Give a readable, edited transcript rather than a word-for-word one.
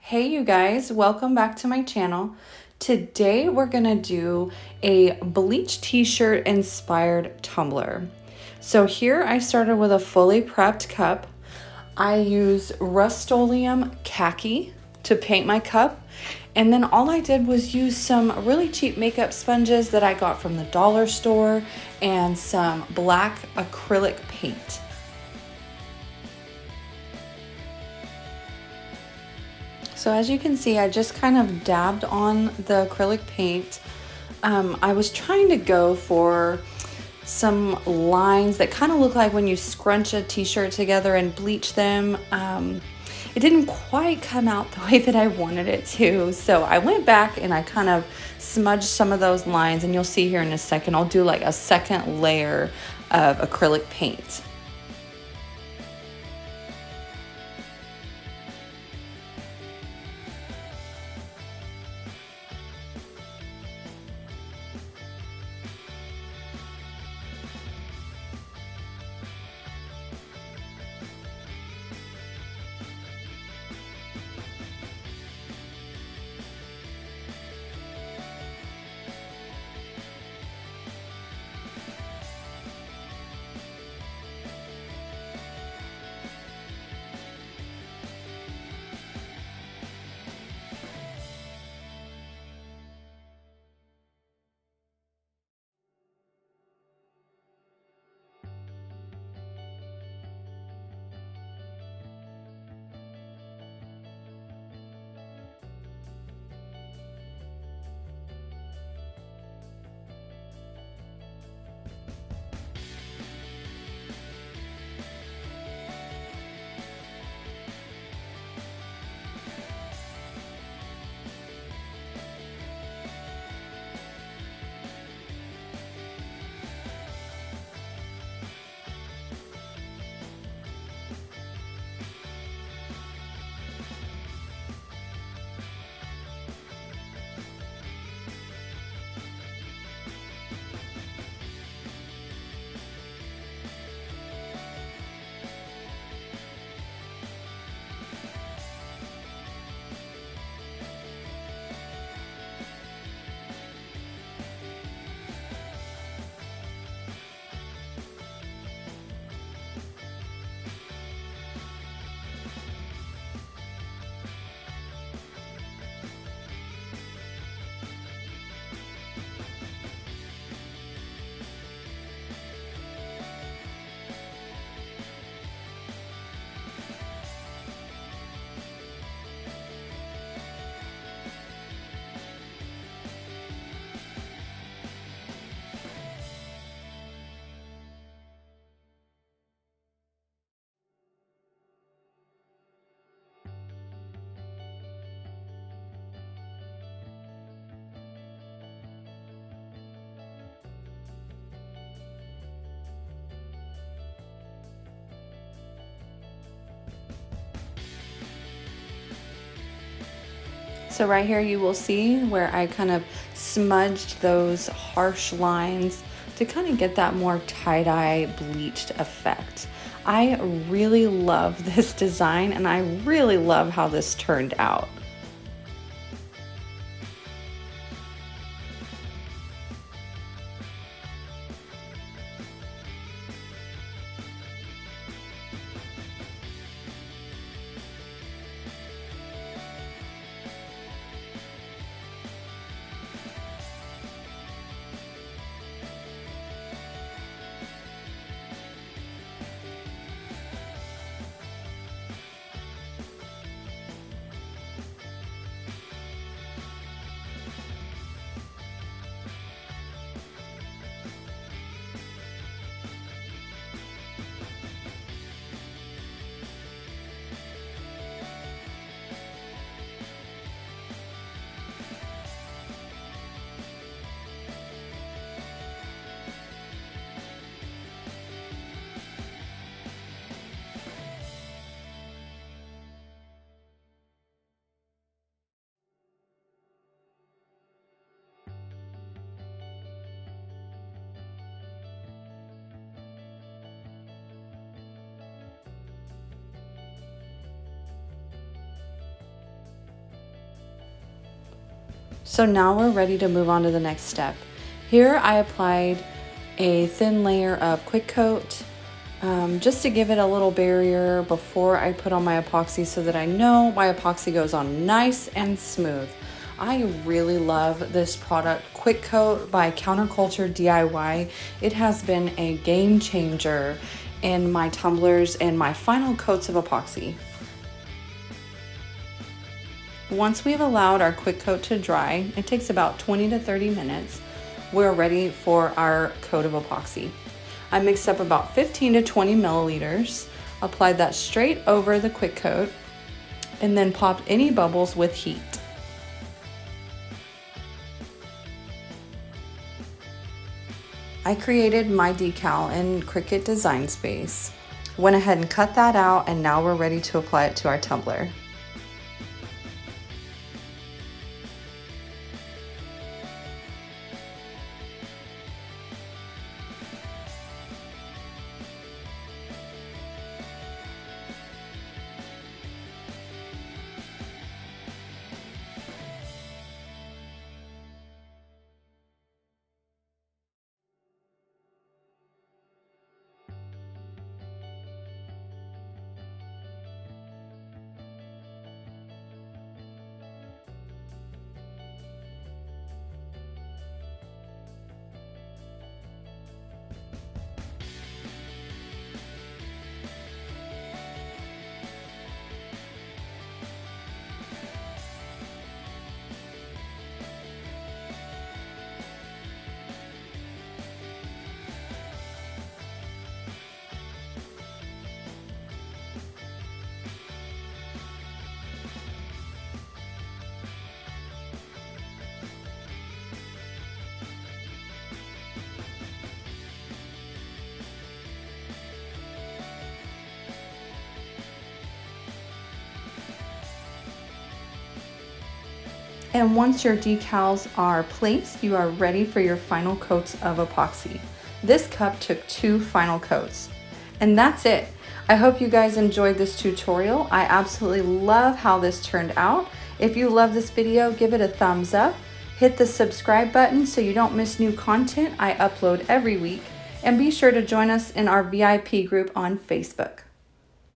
Hey you guys, welcome back to my channel. Today we're gonna do a bleach t-shirt inspired tumbler. So here I started with a fully prepped cup. I use Rustoleum Khaki to paint my cup. And then all I did was use some really cheap makeup sponges that I got from the dollar store and some black acrylic paint. So as you can see, I just kind of dabbed on the acrylic paint. I was trying to go for some lines that kind of look like when you scrunch a t-shirt together and bleach them. It didn't quite come out the way that I wanted it to. So I went back and I kind of smudged some of those lines, and you'll see here in a second, I'll do like a second layer of acrylic paint. So right here you will see where I kind of smudged those harsh lines to kind of get that more tie-dye bleached effect. I really love this design and I really love how this turned out. So now we're ready to move on to the next step. Here I applied a thin layer of quick coat just to give it a little barrier before I put on my epoxy so that I know my epoxy goes on nice and smooth. I really love this product, Quick Coat by Counterculture DIY. It has been a game changer in my tumblers and my final coats of epoxy. Once we've allowed our quick coat to dry, it takes about 20 to 30 minutes, we're ready for our coat of epoxy. I mixed up about 15 to 20 milliliters, applied that straight over the quick coat, and then popped any bubbles with heat. I created my decal in Cricut Design Space, went ahead and cut that out, and now we're ready to apply it to our tumbler. And once your decals are placed, you are ready for your final coats of epoxy. This cup took 2 final coats. And that's it. I hope you guys enjoyed this tutorial. I absolutely love how this turned out. If you love this video, give it a thumbs up. Hit the subscribe button so you don't miss new content I upload every week. And be sure to join us in our VIP group on Facebook.